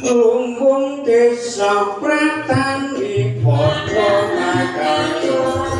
Lumbung desa pratan di Podo Nagayo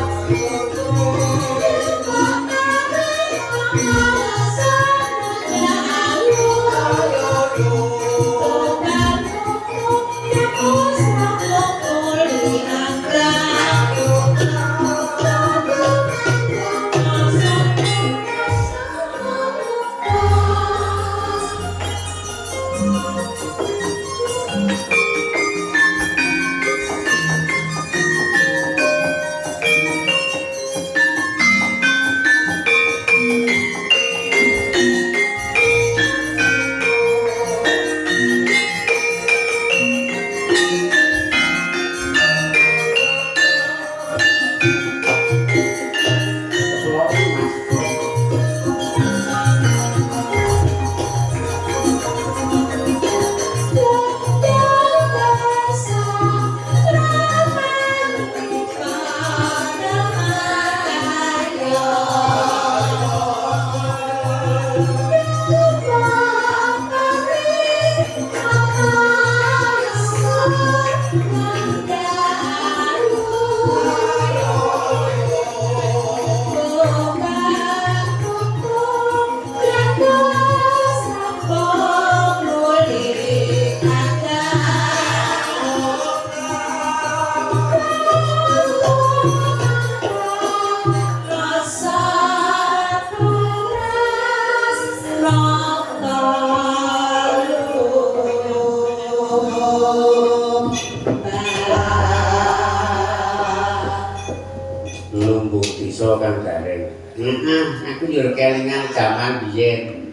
aku yo kelingan jaman biyen.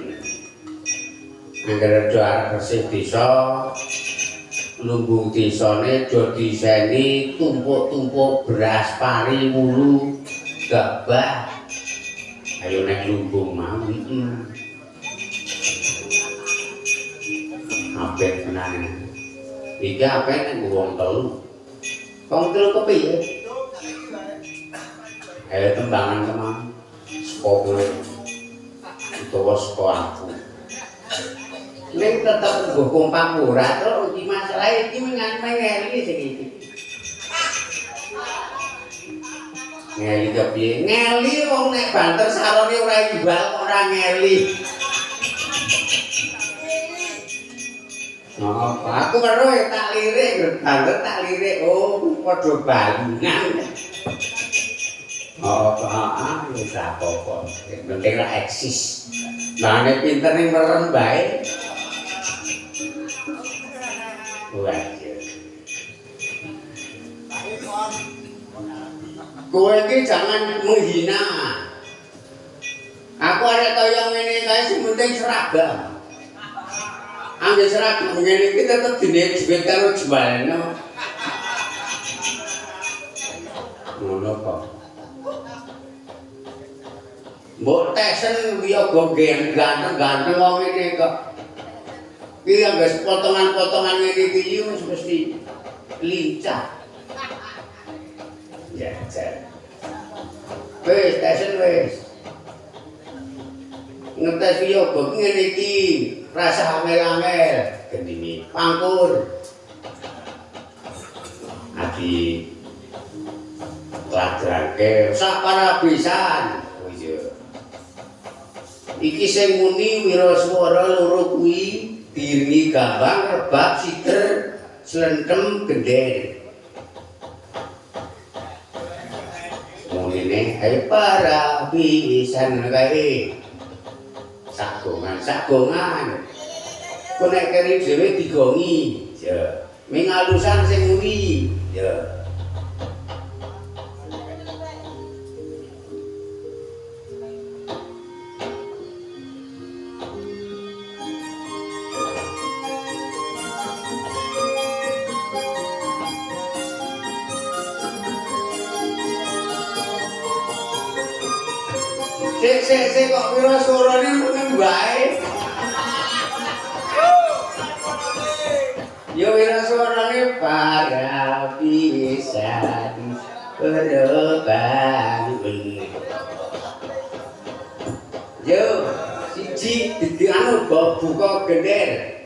Angger do arep resik desa lumbung desane do diseni tumpuk-tumpuk beras pari wulu gabah ayo nek lumbung mau apik tenan iki apik nek wong telu kepiye ayo tembangan kemang kowe utawa saka aku ning tetep nggo kompak ora to iki masalah iki ngeli sing iki ngeli kepiye ngeli wong nek banter sarone ora imbal ora ngeli aku karo tak lirik banter tak lirik padha balungan wis apa-apa. Penting ra eksis. Mane pinter ning merem bae. Wajar. Kowe iki jangan menghina. Aku arek kaya ngene kae sing penting seragam. Angger seragam ngene iki tetep dine karo jualno. Ngono kok. Mbok tesen wiyaga ganteng-ganteng wong ngene kok. Iki anggar potongan-potongan ngene iki wis mesti lincah. Ya, jan. Wis tesen wis. Ngetes wiyaga ngene iki rasa amel-amel gendine pangkur. Adi ladrake sak parabisan. Iki sing muni wiraswara loro kuwi diiringi gambang rebab sider slentem gender. Munine ayo para pisan kae. Sagongan. Kok nek keri dhewe digongi. Ya. Ming alusan sing muni. Ya. Sik kok pira suarane meneng bae. Yo pira suarane para pisan beroban. Yo siji dadi anu buka gender.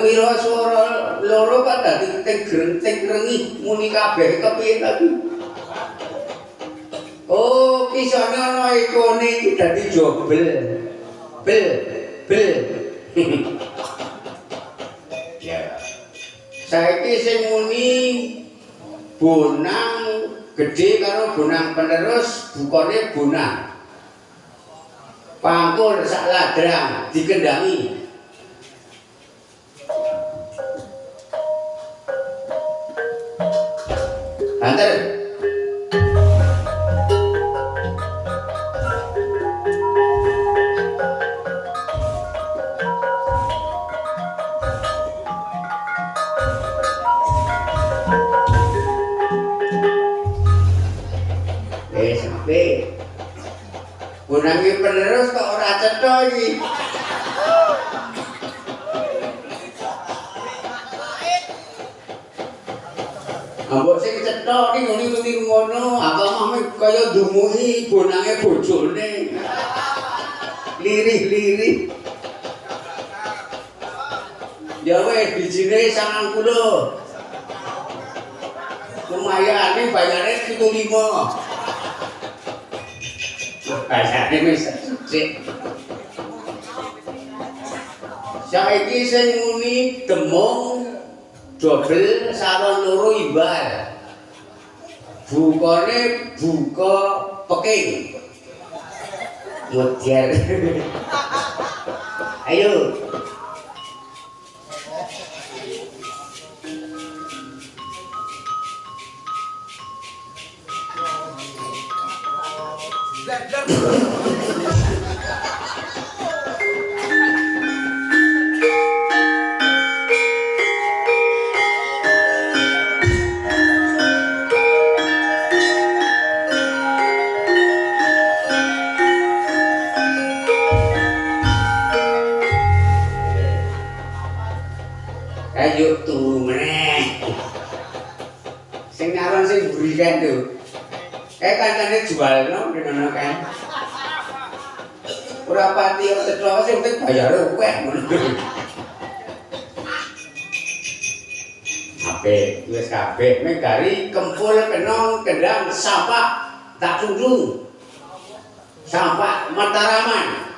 Wira swara loro kok dadi ting rengi muni kabeh kepiye tadi. Oh, kisane ana ikone iki dadi jobel. Bel. Ya. Saiki sing muni bonang gedhe karo bonang penerus bukane bonang. Pangkur sak ladrang dikendangi. Banter. penerus kok ora cetha iki. Ambok sing cetha iki ngene ngono, apa mame kaya ndumuhi bonange bojone. Lirih-lirih. Ya weh bijine 90. Lumayan nih bayarnya 75. Bayarnya wis sik. Saiki sing muni demung dobel salon loro imbal. Bukane buka peking. Mutiar. Ayo. Ayo turu meneh. Sing nyaron sing mburi kan lho. Kancane jualno ngono kan. Ora pati cetha sing penting bayare akeh ngono. Ape wis kabeh megari kempul kenong kendang sampah tak sundung. Sampah Mataraman.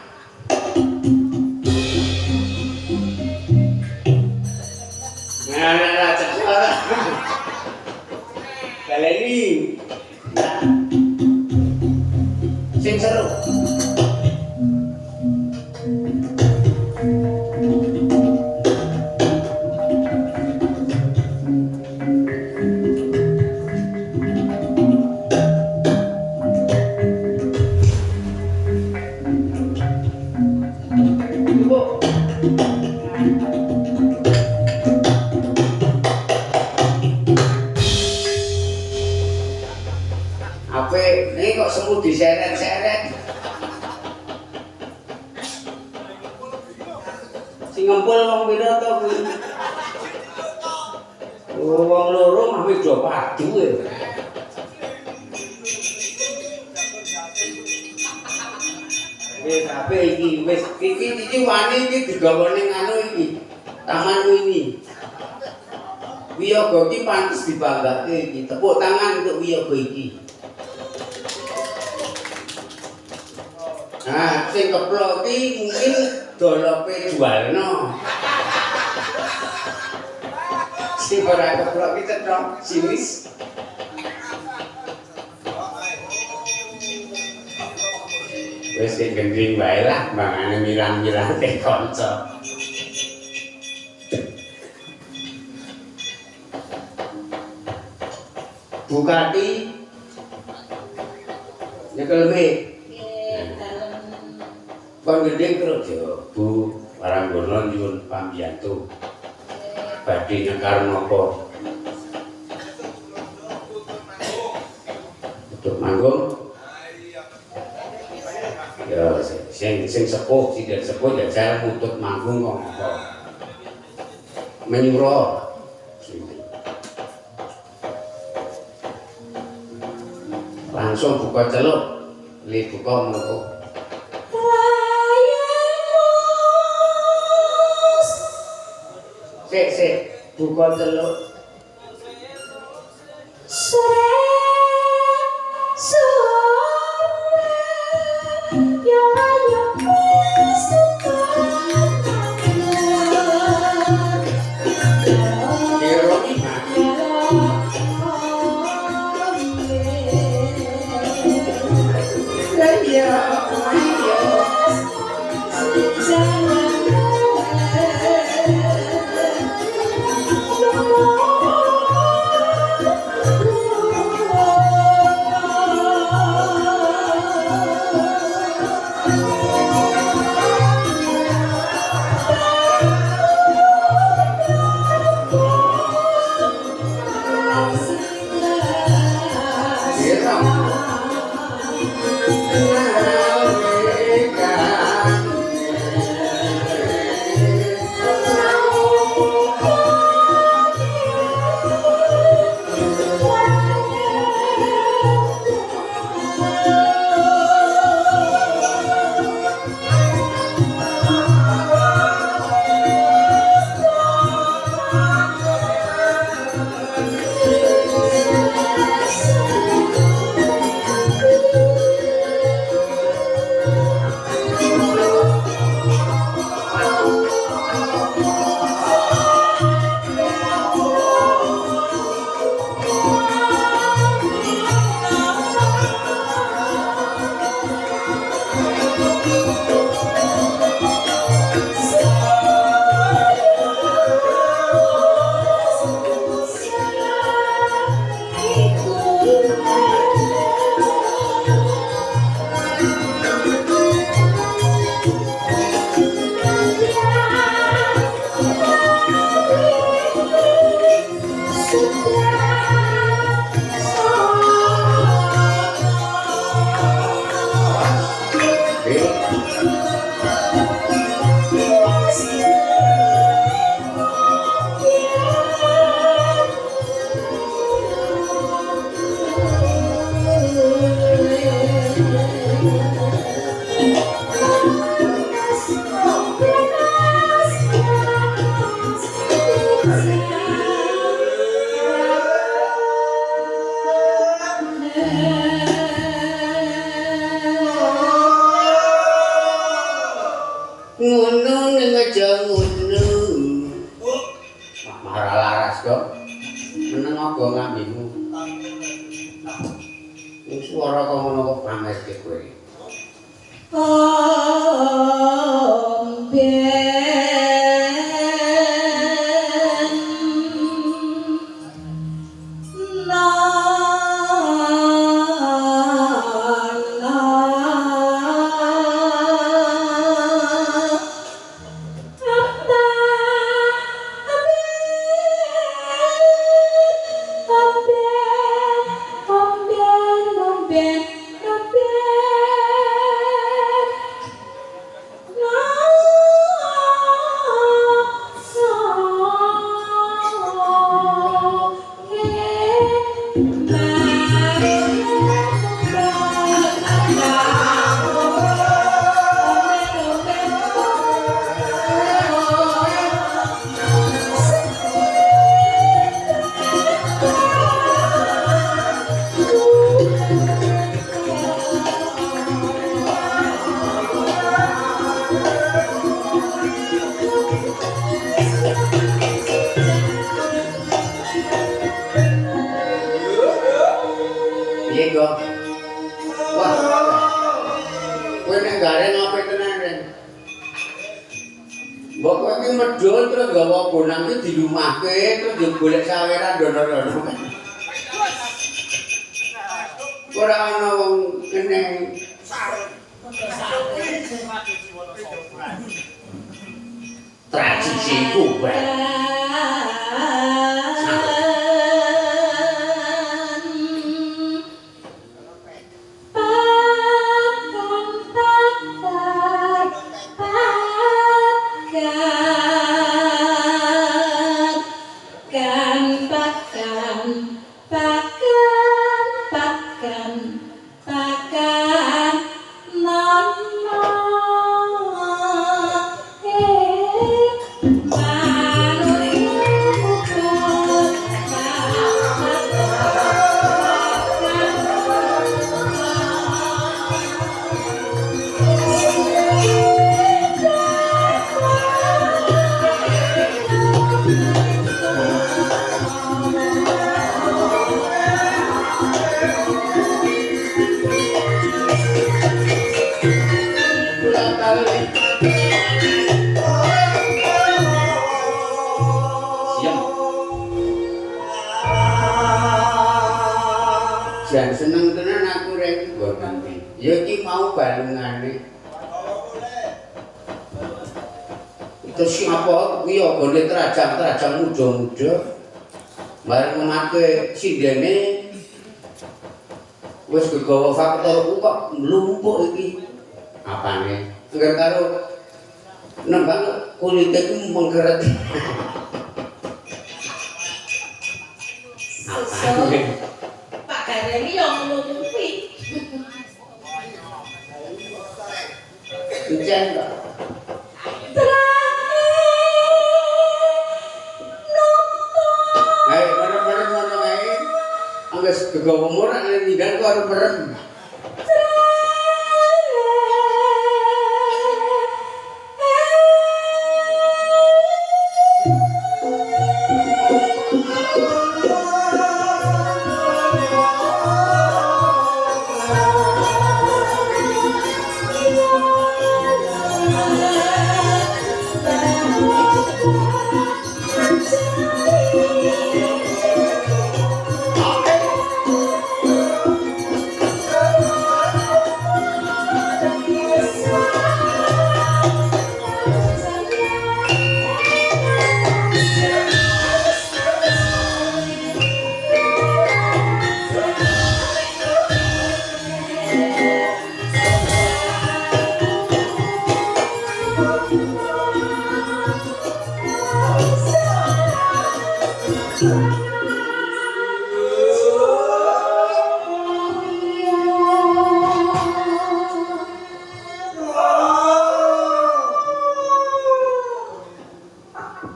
Nah, cetha. Baleni. Sing seru. Ape ini kok semu diseret-seret. Sing ngempul wong pira to kuwi? Oh, wong loro mah wis do padu e. Wis ape iki wis iki wani iki digawa ning anu iki. Taman Mini. Wiyaga iki pantes dibanggake iki. Tepuk tangan untuk Wiyaga iki. Nah, sing keplok iki mungkin dolope jualno. Sing ora keplok iki cetha sinis. Wis sing gendring wae lah, mangane mirang-mirang teh kanca. Bukati nyekel me. Kon gendeng kerja, Bu Waranggono nyuwun pambiyantu. Badhe nyekar napa? Untuk manggung. Ya sing sepuh, sing sepuh jajal mutut manggung kok apa. Menyuruh. Langsung buka celuk, li buka mengko. Sik, buka celuk. Oh ngono ning aja ngono. Wah, marah laras kok. Meneng apa ngambimu. Suara kok ngono kok pamerke kowe. Piye kok? Wah. Kowe nek gareng apa tenan, Ren? Mbok kowe iki medhun terus gawa bonang iki dilumahke terus yo golek saweran dono-dono. Ora ana wong kene tradisi kuwe. Jan seneng tenan aku rek nggo nanti. Ya iki mau balungane. Itu siapa kuwi ya gone terajang muda-muda. Bareng memake sindene wis gegawa faktor kok mlumpuk iki. Apane? Engger karo nembang kulite ku mengkeret. Apane? Gareni yo ngono kuwi. Encen kok. Hai, merem-merem ngono ae. Angges gegawa murah ninggal kok arep merem.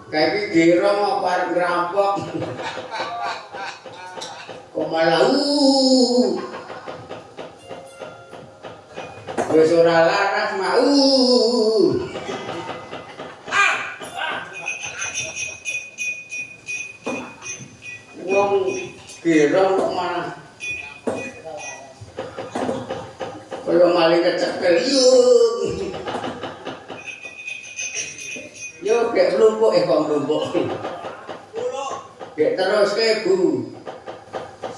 Kayak gerong apa arep ngerampok. Kok malah wis ora laras mah Wong kira kok mana? Kaya maling kecekel yuk. Yo kayak melumpuk kok melumpuk. Kayak terus kayak Bu.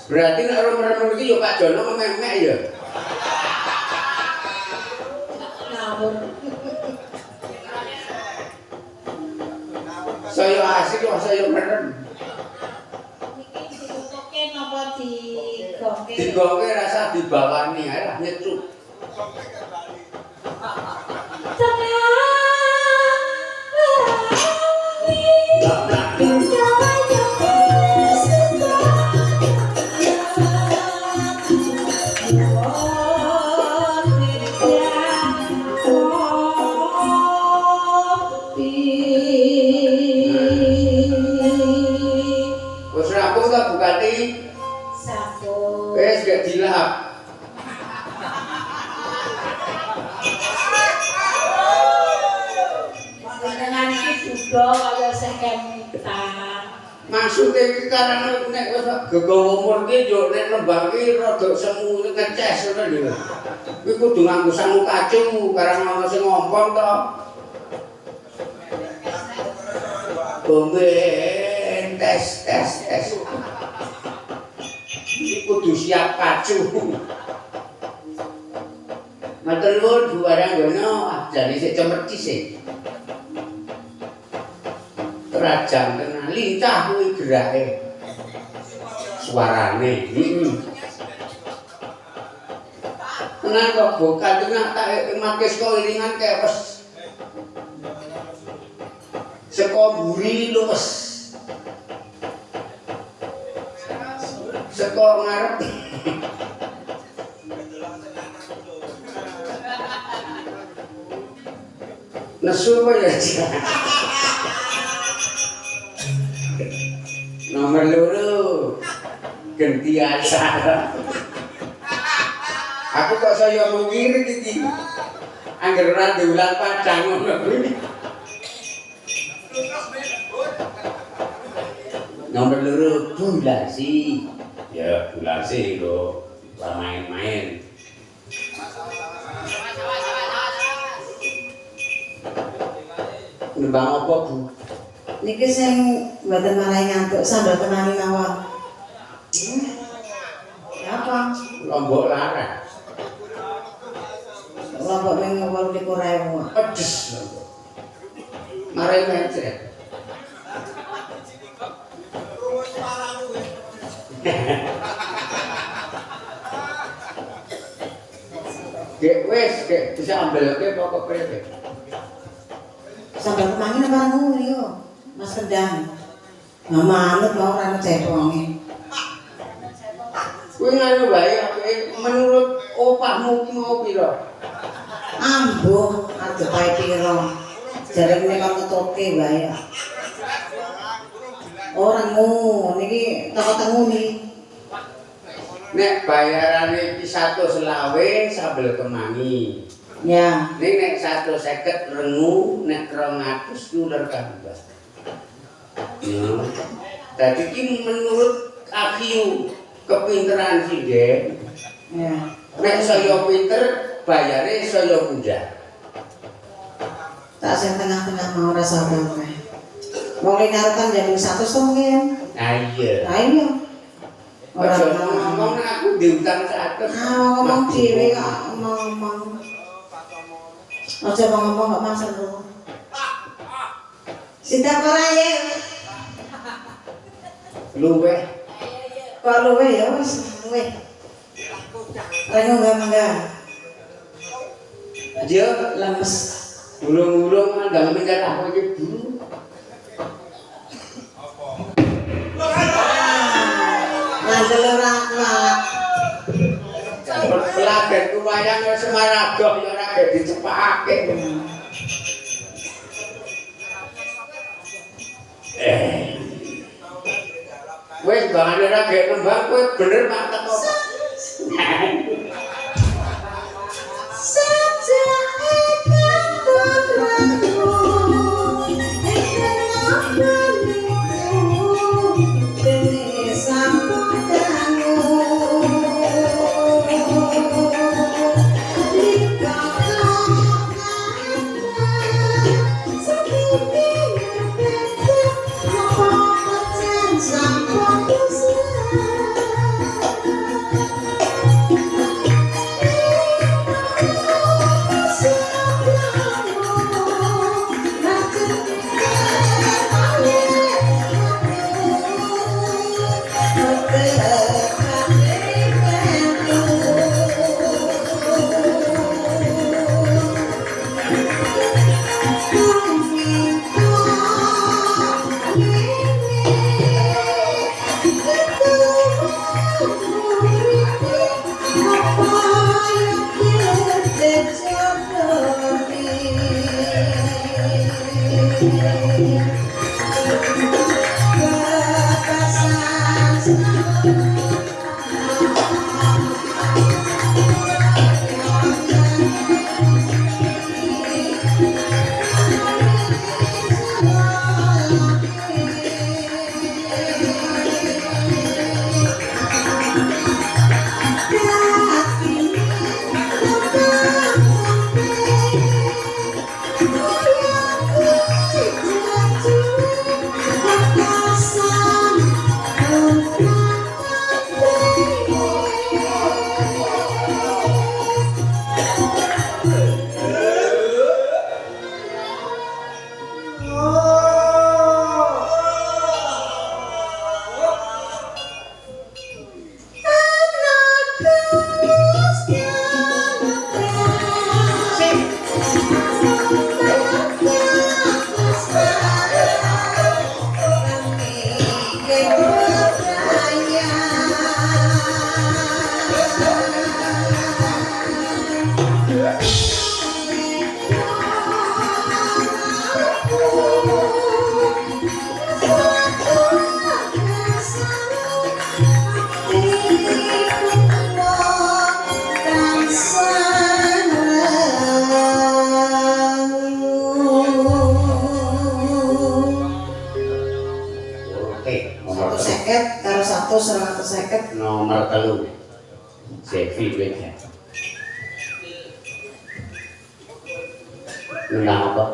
Berarti nek orang-orang iki yo Pak Jono memek ya. Ngawur. Saya asik kok saya merem. Iki ditutuke napa digoke? Digoke rasa dibawani ae lah nyecuk. Wis rampung ta Bupati? Sampun. Wis gak dilap. Dengan iki juga kaya sekemutan. Maksudnya iki karena nek wis gegawa umur ki yo nek lembah ki rada semu ngeces ngono lho. Kuwi kudu nganggo sangu kacu karang ana sing ngompong to. Bombe tes. Iki kudu siap kacu. Matur nuwun Bu Waranggono, jane sik cemerci sik. Kerajaan tenan lincah kuwi gerake. Suarane. Tenan kok bokal tengah tak makis kok iringan kepes. Seko mburi luwes. Seko ngarep. Nesu apa ya? Nomor loro gantian Sarah. Aku kok saya mengirit iki. Angger ora diulang padang ngono kuwi. Nomor loro Bulasi. Ya Bulasi lho, main-main. Nembang apa Bu? Niki sing mboten marai ngantuk sambal kenani mawon. Ya apa? Lombok Lara. Lombok ming 28.000. Pedes. Marai mencret. Dek wis, dek bisa ambilke pokok prete. Sambal kenani apa ngono yo? Mas Kendang. Manut mau ora cetonge. Kuwi nganu wae apike menurut opahmu ki mau pira? Ambuh adep pae pira. Jarene nek nutuke wae. Ora ngono niki toko tenguni. Nek bayarane iki 120 sambel kemangi. Ya, Ning nek 150 rengu, nek 200 uler tambah. Ya. Dadi iki menurut akiu kepinteran sindhen. ya. Nek saya pinter, bayare saya mudah. Tak sing tengah-tengah mau rasa apa. Wong linarutan jam 100 to mungkin. Ah iya. Lah iya. Ora Aja ngomong aku diutang 100. ngomong dhewe kok ngomong. Aja ngomong kok maksud lu. Sita ora ya. Luweh. Kok luwe ya wis luwe. Rene enggak. Dia Lemes. gulung-gulung mandang minggat aku iki Bu. Ngandel ora kuat. Pelagan kuwayang wis semaragoh ya ora gek dicepake. Wis bangane ora gek nembang kowe bener mantep kok. Sejak ikan Nomor 150 karo 150 nomor 3 Sevi beda nundang apa?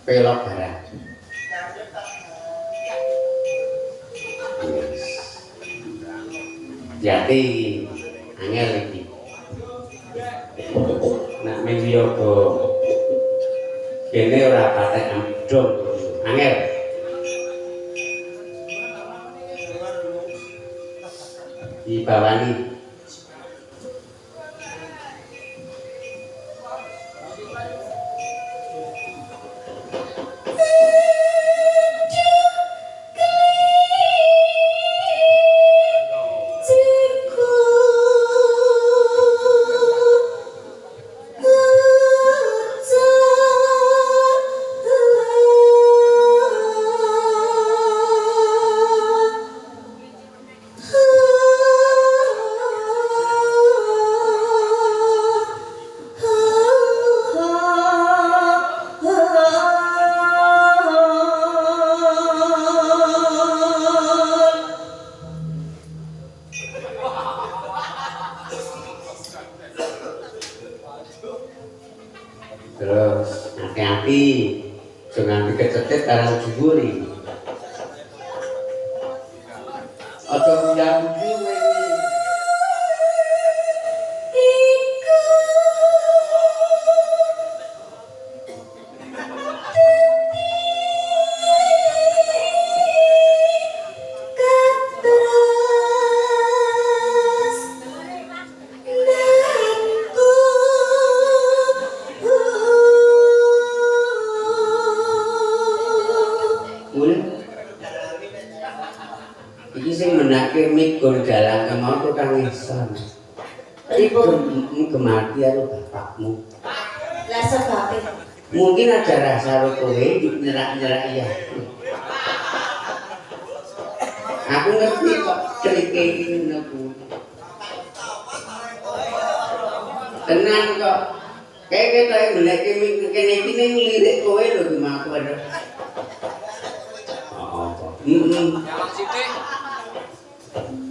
Pelok barang jadi angel iki nak ming yoga kene ora patek amdong angel dibawani terus hati-hati jangan dikecetit karang juburi atau yang juburi iki sing menake mikul dalang kemau tukang ngeson. Ibu gemati karo bapakmu. Lah sebabnya Mungkin ada rasa karo kowe nyerak-nyerak ya. Aku ngerti kok cerita ini aku. Tenang kok. Kayak kita yang menake kene iki ning lirik kowe lho dimaku ada. Jalan sithik.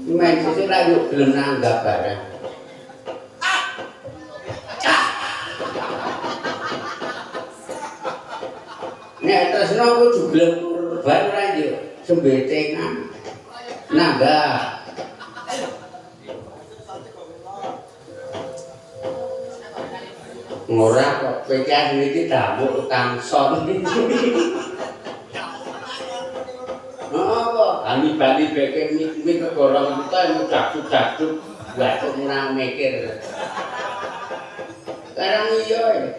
Main sisi ra yo gelem nanggap bareng. Nek tresno aku juglem kurban ora yo sembetengan. Nanggap. Ora kok pekan iki tamu tukang son. Kami bali beke mik kegorong kita yang cakcuk-cakcuk batuk menang mikir. Sekarang iya ya.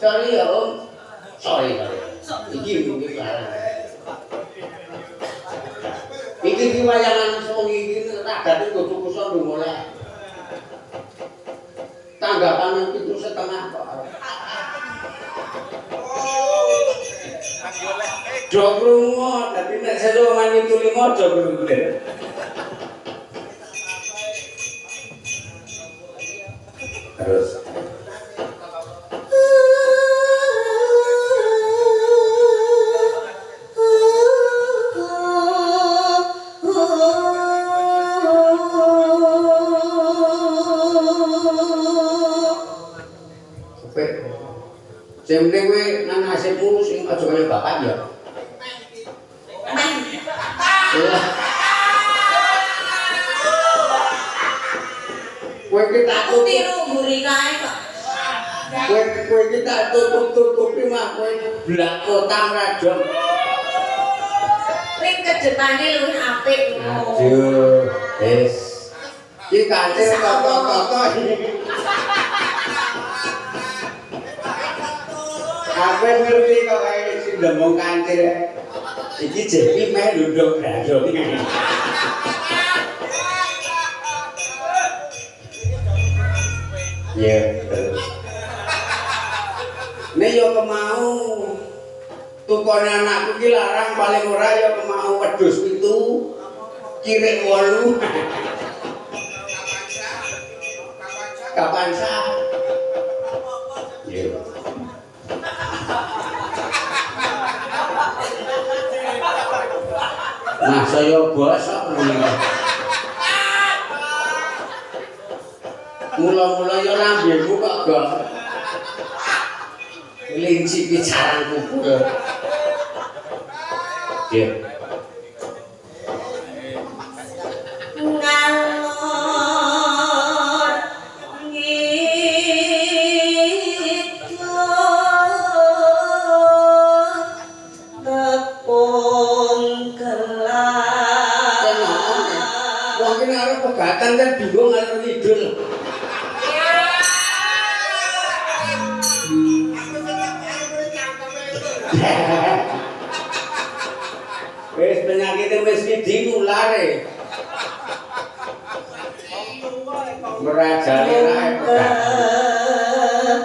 Sorry ya om. Sorry. Iki mungkin barang. Iki di wayangan songi iki ragat kudu kuson mulai. tanggapan 7,5 kok. Do krungu, tapi nek sesuman 7,5 do krungu. Terus sing penting kowe nang nasibmu sing aja kaya bapak ya. Kowe iki tak Aku tiru mburi kae kok. kowe iki tak tutup-tutupi mah kowe blak kotam rajong. Ring kedepane luwih apik ngono. Aduh, wis. Iki kancil toto-toto. Aku ngerti kok kayak sing ndemong kancil. Iki jepi meh nduduk rajong. Ya, terus. Nek yo kemau tukone anakku ki larang paling ora yo kemau wedhus 7, cilik 8. Kapan sah? Iya. Nah, saya bosok ngene. Mula-mula yo lambemu kok gak linci bicaraan kuku ya. Iya. Ngalor ngidul tepung gelar. Wong kene arep pegatan kan bingung ngalor ngidul. Wis penyakit wis dinulare. Merajane rae pegatan.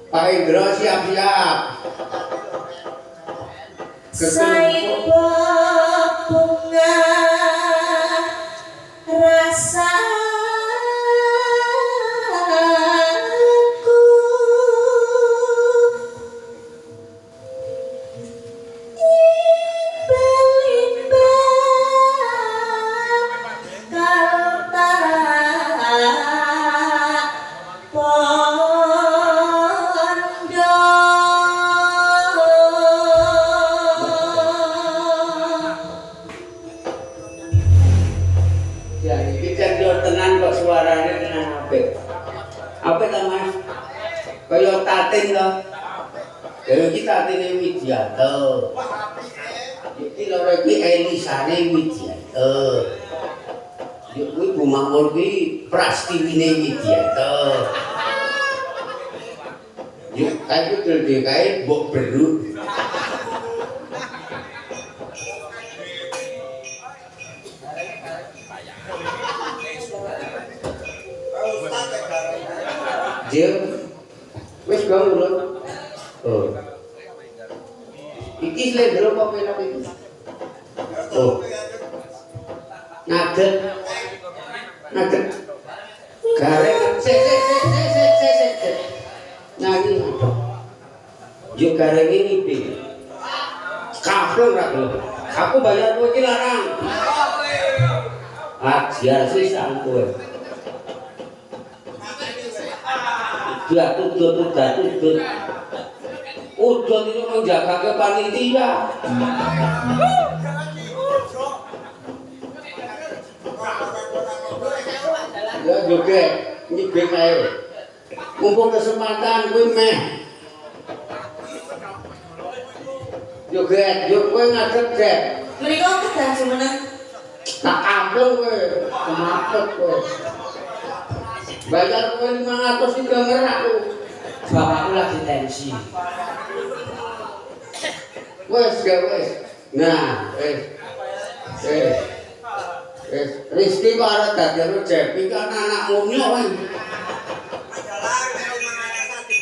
Pak Indro siap-siap. Saiba bunga rasaku imbang-imbang kaltara suarane tenan apik. Apik ta Mas? Kaya tatin to. Lha iki tatine Widianto. Iki loro iki Elisane Widianto. Yo kuwi Bu Makmur kuwi Prastiwine Widianto. Yo kae kudu kae mbok beru. Jil, wis gak urut. Oh, iki slendro apa pelok iki? Oh, ngadeg, ngadeg. Gareng, sik. Nyanyi. Yo gareng ini pi. Kaplung ra lho. Aku bayar kowe iki larang. Ajar sisan kowe. Datut. Udon itu menjaga ke panitia. Ya juga, ini BKI. Mumpung kesempatan gue meh. Juga, gue ngadep deh. Mereka kedah semana. Tak amplung gue, kemapet gue. Bayar gue 500 juga ngerak tuh. Bapakku lagi tensi. Wes ya wes. Nah, Rizky kok arep dadi Cepi kan anak mumyo kan.